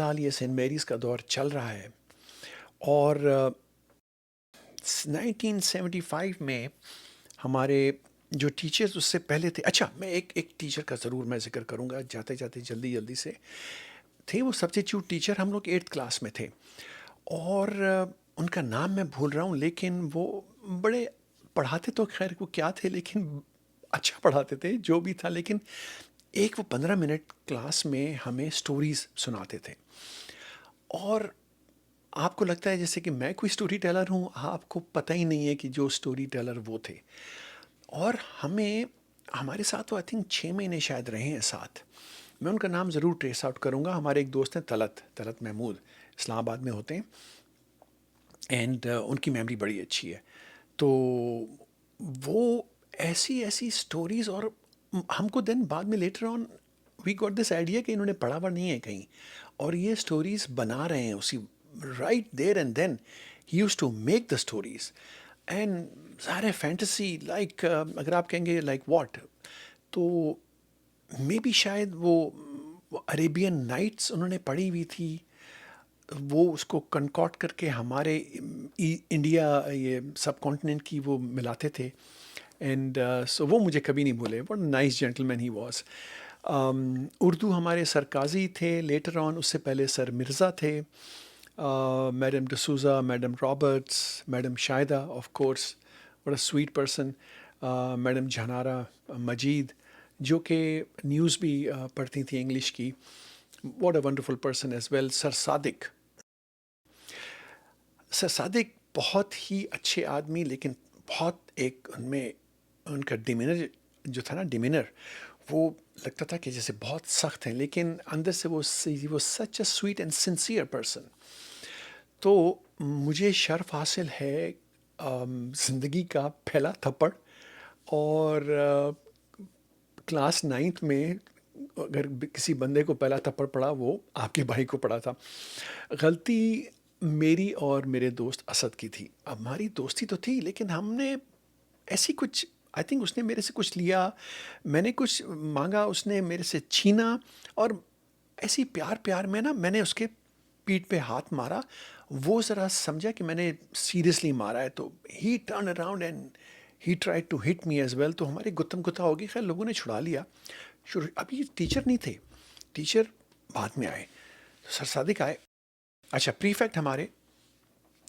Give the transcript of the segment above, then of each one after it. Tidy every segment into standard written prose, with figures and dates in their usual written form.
الحال یہ Saint marriage کا دور چل رہا ہے، اور 1975 میں ہمارے جو ٹیچرز اس سے پہلے تھے، اچھا میں ایک ٹیچر کا ضرور میں ذکر کروں گا جاتے جاتے جلدی سے، تھے وہ سبسٹیچیوٹ ٹیچر، ہم لوگ 8th کلاس میں تھے، اور ان کا نام میں بھول رہا ہوں، لیکن وہ بڑے پڑھاتے تو خیر وہ کیا تھے، لیکن اچھا پڑھاتے تھے جو بھی تھا، لیکن وہ 15 منٹ کلاس میں ہمیں سٹوریز سناتے تھے، اور آپ کو لگتا ہے جیسے کہ میں کوئی سٹوری ٹیلر ہوں، آپ کو پتہ ہی نہیں ہے کہ جو سٹوری ٹیلر وہ تھے، اور ہمارے ساتھ وہ آئی تھنک 6 مہینے شاید رہے ہیں ساتھ. میں ان کا نام ضرور ٹریس آؤٹ کروں گا. ہمارے ایک دوست ہیں طلعت محمود، اسلام آباد میں ہوتے ہیں، اینڈ ان کی میموری بڑی اچھی ہے. تو وہ ایسی سٹوریز، اور ہم کو دن بعد میں later on we got this idea کہ انہوں نے پڑھا ہوا نہیں ہے کہیں، اور یہ سٹوریز بنا رہے ہیں اسی right there and then he use to make the stories. And ظاہر ہے فینٹیسی لائک اگر آپ کہیں گے لائک واٹ، تو مے بی شاید وہ عریبین نائٹس انہوں نے پڑھی ہوئی تھی، وہ اس کو کنکاٹ کر کے ہمارے انڈیا یہ سب کانٹیننٹ کی وہ ملاتے تھے. اینڈ سو وہ مجھے کبھی نہیں بھولے، but nice gentleman he was. Urdu ہمارے سر قاضی تھے لیٹر آن، اس سے پہلے سر مرزا تھے، madam D'Souza, madam Roberts, madam Shahida of course, بڑا sweet person, madam Jahanara Majeed جو کہ نیوز بھی پڑھتی تھیں انگلش کی، what a wonderful person as well. Sir Sadiq بہت ہی اچھے آدمی، لیکن بہت ایک ان کا ڈیمینر جو تھا نا، وہ لگتا تھا کہ جیسے بہت سخت ہیں، لیکن اندر سے وہ such a sweet and sincere person. تو مجھے شرف حاصل ہے زندگی کا پہلا تھپڑ، اور کلاس 9th میں اگر کسی بندے کو پہلا تھپڑ پڑا وہ آپ کے بھائی کو پڑا تھا. غلطی میری اور میرے دوست اسد کی تھی. اب ہماری دوستی تو تھی، لیکن ہم نے ایسی کچھ آئی تھنک اس نے میرے سے کچھ لیا، میں نے کچھ مانگا، اس نے میرے سے چھینا، اور ایسی پیار میں نا میں نے اس کے پیٹھ پہ ہاتھ مارا. وہ ذرا سمجھا کہ میں نے سیریسلی مارا ہے، تو he turn around and he try to hit me as well. تو ہماری گتم گتا ہوگی. خیر لوگوں نے چھڑا لیا. ابھی ٹیچر نہیں تھے، ٹیچر بعد میں آئے. سر صادق آئے، اچھا پریفیکٹ ہمارے،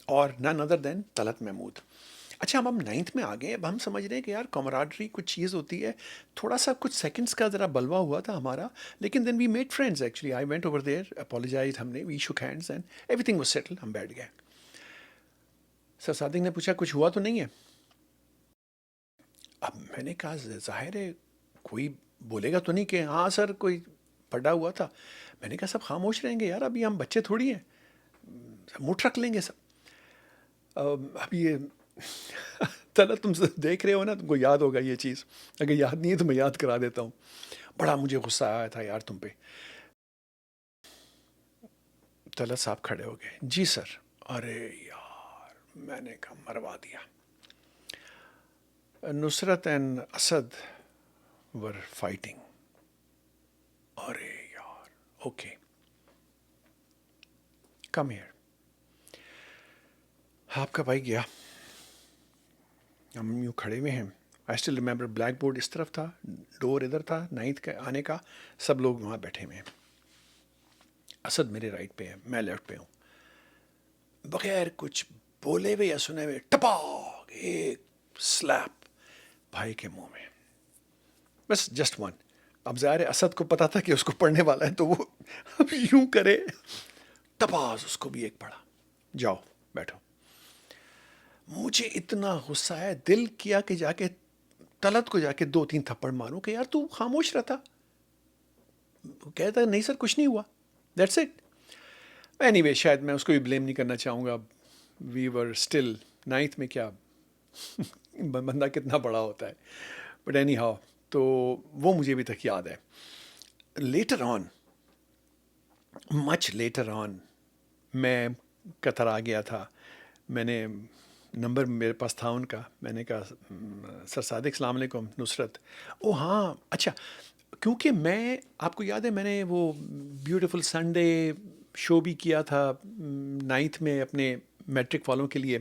اور نن ادر دین طلعت محمود. اچھا اب ہم 9th میں آ گئے. اب ہم سمجھ رہے ہیں کہ یار کامراڈری کچھ چیز ہوتی ہے. تھوڑا سا کچھ سیکنڈس کا ذرا بلوا ہوا تھا ہمارا، لیکن then we made friends. Actually I went over there, apologise, ہم نے we shook hands and everything was settle. ہم بیٹھ گئے. سر صادق نے پوچھا کچھ ہوا تو نہیں ہے؟ اب میں نے کہا ظاہر ہے کوئی بولے گا تو نہیں کہ ہاں سر کوئی پڑا ہوا تھا. میں نے کہا سب خاموش رہیں گے یار، ابھی ہم بچے تھوڑی ہیں، مٹھ رکھ لیں گے سب. اب یہ طلعت تم دیکھ رہے ہو نا، تم کو یاد ہوگا یہ چیز، اگر یاد نہیں ہے تو میں یاد کرا دیتا ہوں. بڑا مجھے غصہ آیا تھا یار تم پہ. طلعت صاحب کھڑے ہو گئے، جی سر. ارے یار میں نے کہا مروا دیا. نصرت اینڈ اسد ور فائٹنگ. ارے یار اوکے کم ہیئر. آپ کا بھائی گیا، ہم یوں کھڑے ہوئے ہیں. I still remember blackboard اس طرف تھا، ڈور ادھر تھا 9th کا آنے کا، سب لوگ وہاں بیٹھے ہوئے ہیں. اسد میرے رائٹ پہ ہے، میں لیفٹ پہ ہوں. بغیر کچھ بولے ہوئے یا سنے ہوئے ٹپاک ایک سلیپ بھائی کے منہ میں، بس جسٹ ون. اب ظاہر ہے اسد کو پتا تھا کہ اس کو پڑھنے والا ہے، تو وہ اب یوں کرے ٹپاس اس کو بھی ایک پڑا. جاؤ بیٹھو. مجھے اتنا غصہ ہے، دل کیا کہ جا کے طلعت کو جا کے 2-3 تھپڑ ماروں کہ یار تو خاموش رہتا. کہتا نہیں سر کچھ نہیں ہوا، دیٹس اٹ. اینی وے شاید میں اس کو بھی بلیم نہیں کرنا چاہوں گا. وی ور اسٹل 9th میں، کیا بندہ کتنا بڑا ہوتا ہے. بٹ اینی ہاؤ، تو وہ مجھے ابھی تک یاد ہے. Later on, much later on, میں قطر آ گیا تھا. میں نے نمبر میرے پاس تھا ان کا. میں نے کہا سر صادق السلام علیکم. نصرت، او ہاں اچھا، کیونکہ میں آپ کو یاد ہے میں نے وہ بیوٹیفل سنڈے شو بھی کیا تھا 9th میں اپنے میٹرک والوں کے لیے.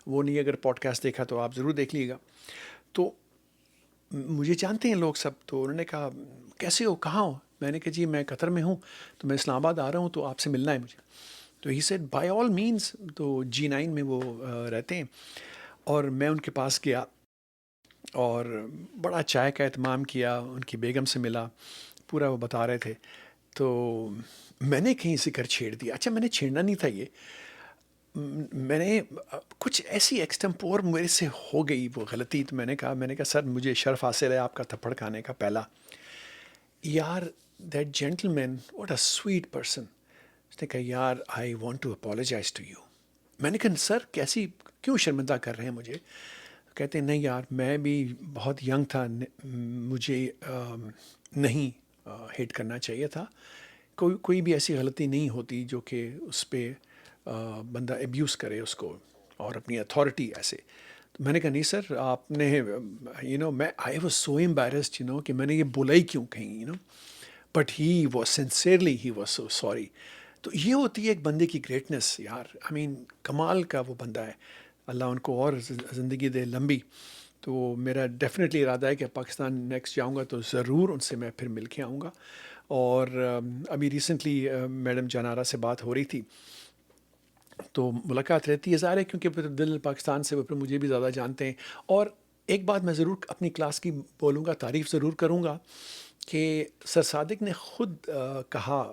وہ نہیں اگر پوڈ کاسٹ دیکھا تو آپ ضرور دیکھ لیے گا. تو مجھے جانتے ہیں لوگ سب. تو انہوں نے کہا کیسے ہو, کہاں ہو؟ میں نے کہا جی میں قطر میں ہوں, تو میں اسلام آباد آ رہا ہوں, تو آپ سے ملنا ہے مجھے. تو he said by all means. تو G9 میں وہ رہتے ہیں, اور میں ان کے پاس گیا اور بڑا چائے کا اہتمام کیا, ان کی بیگم سے ملا, پورا وہ بتا رہے تھے. تو میں نے کہیں ذکر چھیڑ دیا. اچھا میں نے چھیڑنا نہیں تھا, یہ میں نے کچھ ایسی ایکسٹمپور میرے سے ہو گئی وہ غلطی. تو میں نے کہا سر مجھے شرف حاصل ہے آپ کا تھپڑ کھانے کا پہلا. یار that gentleman what a sweet person. اس نے کہا یار I want to apologise to you. میں نے کہا سر کیسی, کیوں شرمندہ کر رہے ہیں مجھے؟ کہتے ہیں نہیں یار میں بھی بہت ینگ تھا, مجھے نہیں ہٹ کرنا چاہیے تھا. کوئی بھی ایسی غلطی نہیں ہوتی جو کہ اس پہ بندہ ایبیوز کرے اس کو اور اپنی اتھارٹی ایسے. تو میں نے کہا نہیں سر آپ نے میں آئی واز سو امبیرسڈ کہ میں نے یہ بولا ہی کیوں کہیں but he was sincerely he was so sorry. تو یہ ہوتی ہے ایک بندے کی گریٹنس یار. آئی مین کمال کا وہ بندہ ہے, اللہ ان کو اور زندگی دے لمبی. تو میرا ڈیفینیٹلی ارادہ ہے کہ پاکستان نیکسٹ جاؤں گا تو ضرور ان سے میں پھر مل کے آؤں گا. اور ابھی ریسنٹلی میڈم جانارا سے بات ہو رہی تھی, تو ملاقات رہتی ہے ظاہر ہے کیونکہ پھر دل پاکستان سے وہ پھر مجھے بھی زیادہ جانتے ہیں. اور ایک بات میں ضرور اپنی کلاس کی بولوں گا, تعریف ضرور کروں گا کہ سر صادق نے خود کہا,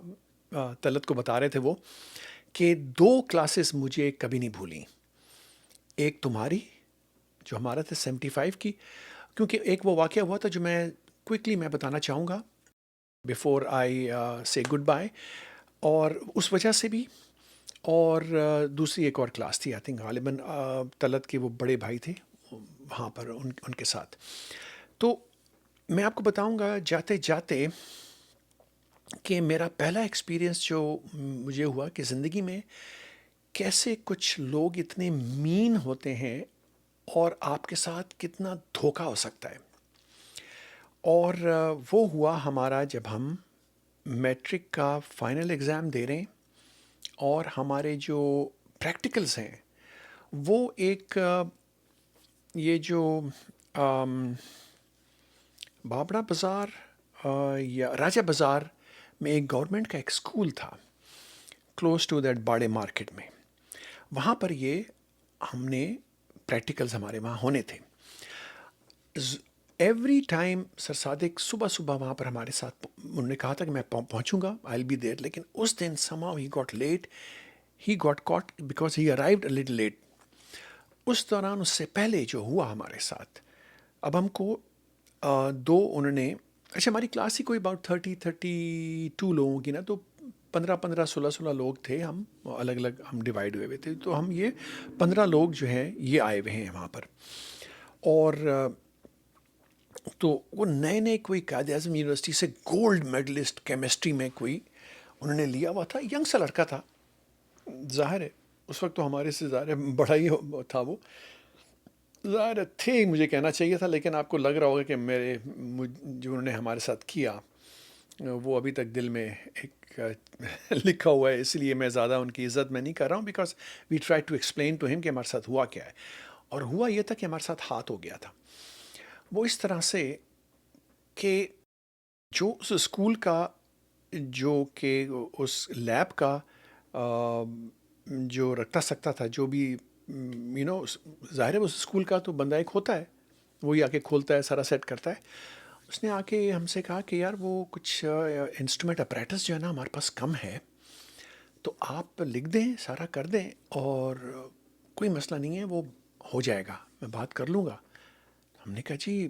طلعت کو بتا رہے تھے وہ, کہ 2 کلاسز مجھے کبھی نہیں بھولیں. ایک تمہاری جو ہمارا تھا 75 کی, کیونکہ ایک وہ واقعہ ہوا تھا جو میں کوئکلی میں بتانا چاہوں گا بیفور آئی سے گڈ بائی, اور اس وجہ سے بھی. اور دوسری ایک اور کلاس تھی آئی تھنک غالباً طلعت کے وہ بڑے بھائی تھے وہاں پر ان کے ساتھ. تو میں آپ کو بتاؤں گا جاتے جاتے کہ میرا پہلا ایکسپیرئنس جو مجھے ہوا کہ زندگی میں کیسے کچھ لوگ اتنے مین ہوتے ہیں اور آپ کے ساتھ کتنا دھوکہ ہو سکتا ہے. اور وہ ہوا ہمارا جب ہم میٹرک کا فائنل ایگزام دے رہے ہیں, اور ہمارے جو پریکٹیکلز ہیں وہ ایک یہ جو بابڑا بازار یا راجہ بازار میں ایک گورنمنٹ کا ایک اسکول تھا کلوز ٹو دیٹ باڑے مارکیٹ میں. وہاں پر یہ ہم نے پریکٹیکلز ہمارے وہاں ہونے تھے. ایوری ٹائم سر صادق صبح وہاں پر ہمارے ساتھ, انہوں نے کہا تھا کہ میں پہنچوں گا, آئی ول بی دیر, لیکن اس دن somehow he got late, he got caught because he arrived a little late. اس دوران اس سے پہلے جو ہوا ہمارے ساتھ, اب ہم کو 2 انہوں نے, اچھا ہماری کلاس ہی کوئی اباؤٹ 32 لوگوں کی نا, تو 16 لوگ تھے, ہم الگ الگ ہم ڈیوائڈ ہوئے تھے. تو ہم یہ 15 لوگ جو ہیں یہ آئے ہوئے ہیں وہاں پر. اور تو وہ نئے کوئی قائد اعظم یونیورسٹی سے گولڈ میڈلسٹ کیمسٹری میں کوئی انہوں نے لیا ہوا تھا, ینگ سا لڑکا تھا, ظاہر ہے اس وقت تو ہمارے سے ظاہر ہے بڑا ہی تھا وہ, ظاہر تھے مجھے کہنا چاہیے تھا, لیکن آپ کو لگ رہا ہوگا کہ جو انہوں نے ہمارے ساتھ کیا وہ ابھی تک دل میں ایک لکھا ہوا ہے, اس لیے میں زیادہ ان کی عزت میں نہیں کر رہا ہوں, because we try to explain to ہم کہ ہمارے ساتھ ہوا کیا ہے. اور ہوا یہ تھا کہ ہمارے ساتھ ہاتھ ہو گیا تھا وہ اس طرح سے کہ جو اس اسکول کا, جو کہ اس لیب کا جو رکھتا سکتا تھا, جو بھی ظاہر ہے اس اسکول کا تو بندہ ایک ہوتا ہے, وہی آ کے کھولتا ہے, سارا سیٹ کرتا ہے. اس نے آ کے ہم سے کہا کہ یار وہ کچھ انسٹرومنٹ اپریٹس جو ہے نا ہمارے پاس کم ہے, تو آپ لکھ دیں, سارا کر دیں, اور کوئی مسئلہ نہیں ہے, وہ ہو جائے گا, میں بات کر لوں گا. ہم نے کہا جی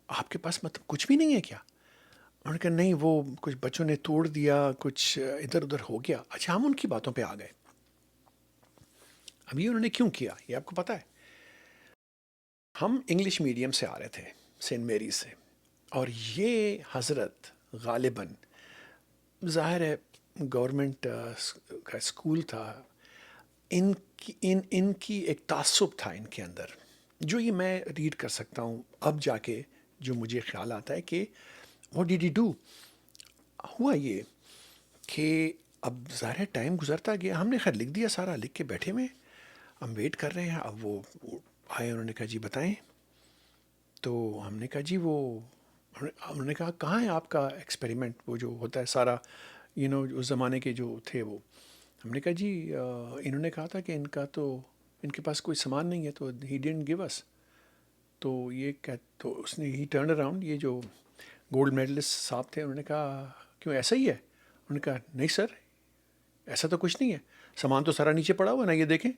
آپ کے پاس مطلب کچھ بھی نہیں ہے کیا؟ انہوں نے کہا نہیں وہ کچھ بچوں نے توڑ دیا, کچھ ادھر ادھر ہو گیا. اچھا ہم ان کی باتوں پہ آ گئے. ابھی انہوں نے کیوں کیا یہ آپ کو پتہ ہے؟ ہم انگلش میڈیم سے آ رہے تھے, سینٹ میری سے, اور یہ حضرت غالباً ظاہر ہے گورنمنٹ کا اسکول تھا, ان کی ایک تعصب تھا ان کے اندر, جو یہ میں ریڈ کر سکتا ہوں اب جا کے, جو مجھے خیال آتا ہے کہ what did he do؟ ہوا یہ کہ اب ظاہر ٹائم گزرتا گیا، ہم نے خیر لکھ دیا سارا، لکھ کے بیٹھے ہوئے ہم ویٹ کر رہے ہیں. اب وہ آئے، انہوں نے کہا جی بتائیں. تو ہم نے کہا جی وہ، انہوں نے کہا کہاں ہے آپ کا ایکسپیریمنٹ، وہ جو ہوتا ہے سارا اس زمانے کے جو تھے وہ. ہم نے کہا جی انہوں نے کہا تھا کہ ان کا تو ان کے پاس کوئی سامان نہیں ہے، تو ہی ڈینٹ گیو اس. تو تو اس نے ہی ٹرن اراؤنڈ، یہ جو گولڈ میڈلسٹ صاحب تھے، انہوں نے کہا کیوں ایسا ہی ہے؟ انہوں نے کہا نہیں سر، ایسا تو کچھ نہیں ہے، سامان تو سارا نیچے پڑا ہوا ہے نا، یہ دیکھیں.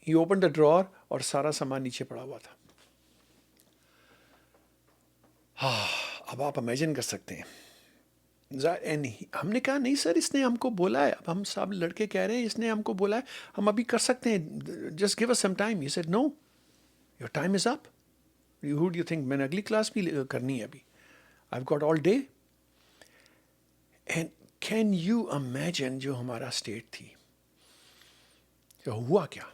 ہی اوپن دا ڈرار اور سارا سامان نیچے پڑا ہوا تھا. ہاں، اب آپ امیجن کر سکتے ہیں. ہم نے کہا نہیں سر، اس نے ہم کو بولا ہے، اب ہم سب لڑکے کہہ رہے ہیں اس نے ہم کو بولا ہے ہم ابھی کر سکتے ہیں، just give us some time. He said no, your time is up. How do you think میں نے اگلی کلاس بھی کرنی ہے ابھی، I got all day. And can you imagine جو ہمارا اسٹیٹ تھی، ہوا کیا؟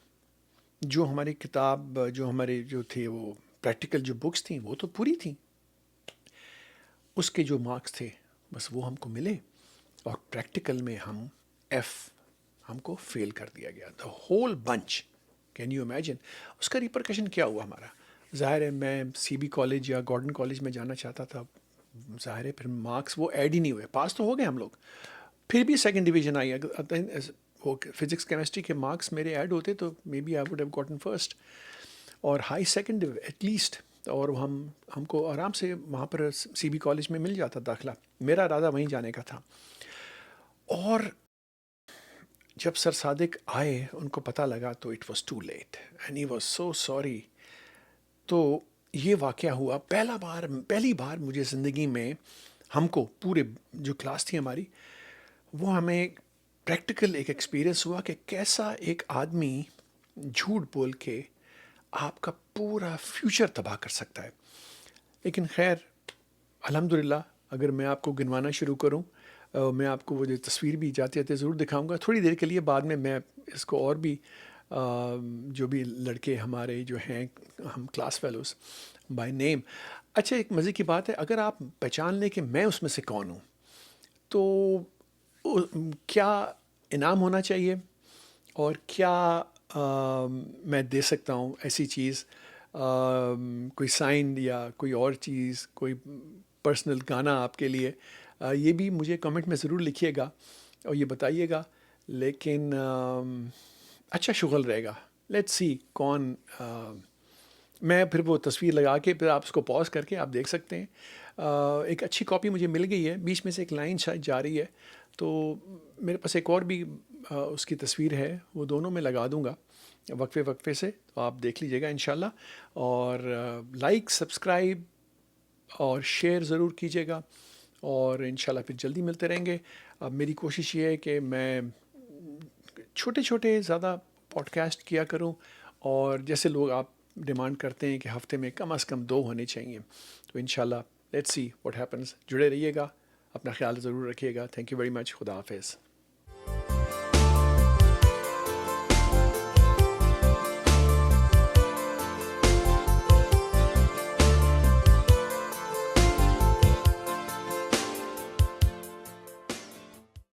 جو ہماری کتاب، جو ہمارے جو تھے وہ پریکٹیکل جو بکس تھیں وہ تو پوری تھیں، اس کے جو مارکس تھے بس وہ ہم کو ملے، اور پریکٹیکل میں ہم ایف، ہم کو فیل کر دیا گیا، the whole bench. Can you imagine اس کا ریپرکشن کیا ہوا ہمارا؟ ظاہر ہے میں سی بی کالج یا گارڈن کالج میں جانا چاہتا تھا، ظاہر ہے پھر مارکس وہ ایڈ ہی نہیں ہوئے، پاس تو ہو گئے ہم لوگ، پھر بھی سیکنڈ ڈویژن آئی. وہ فزکس کیمسٹری کے مارکس میرے ایڈ ہوتے تو maybe I would have gotten first اور ہائی سیکنڈ ایٹ لیسٹ. اور ہم کو آرام سے وہاں پر سی بی کالج میں مل جاتا داخلہ، میرا ارادہ وہیں جانے کا تھا. اور جب سر صادق آئے ان کو پتہ لگا تو it was too late and he was so sorry. تو یہ واقعہ ہوا پہلی بار مجھے زندگی میں، ہم کو پورے جو کلاس تھی ہماری، وہ ہمیں پریکٹیکل ایک ایکسپیرئنس ہوا کہ کیسا ایک آدمی جھوٹ بول کے آپ کا پورا فیوچر تباہ کر سکتا ہے. لیکن خیر الحمدللہ، اگر میں آپ کو گنوانا شروع کروں، میں آپ کو وہ جو تصویر بھی جاتے جاتے ضرور دکھاؤں گا تھوڑی دیر کے لیے، بعد میں اس کو اور بھی جو بھی لڑکے ہمارے جو ہیں ہم کلاس فیلوز بائی نیم. اچھا ایک مزے کی بات ہے، اگر آپ پہچان لیں کہ میں اس میں سے کون ہوں تو کیا انعام ہونا چاہیے، اور کیا میں دے سکتا ہوں ایسی چیز، کوئی سائن یا کوئی اور چیز، کوئی پرسنل گانا آپ کے لیے، یہ بھی مجھے کمنٹ میں ضرور لکھیے گا اور یہ بتائیے گا. لیکن اچھا شغل رہے گا. لیٹس سی کون، میں پھر وہ تصویر لگا کے پھر آپ اس کو پاز کر کے آپ دیکھ سکتے ہیں. ایک اچھی کاپی مجھے مل گئی ہے، بیچ میں سے ایک لائن شاید جا رہی ہے، تو میرے پاس ایک اور بھی اس کی تصویر ہے، وہ دونوں میں لگا دوں گا وقفے وقفے سے، تو آپ دیکھ لیجیے گا انشاءاللہ. اور لائک، سبسکرائب اور شیئر ضرور کیجیے گا، اور انشاءاللہ پھر جلدی ملتے رہیں گے. اب میری کوشش یہ ہے کہ میں چھوٹے چھوٹے زیادہ پوڈ کاسٹ کیا کروں، اور جیسے لوگ آپ ڈیمانڈ کرتے ہیں کہ ہفتے میں کم از کم 2 ہونے چاہیے، تو انشاءاللہ لیٹس سی واٹ ہیپنس. جڑے رہیے گا، اپنا خیال ضرور رکھیے گا. Thank you very much. خدا حافظ.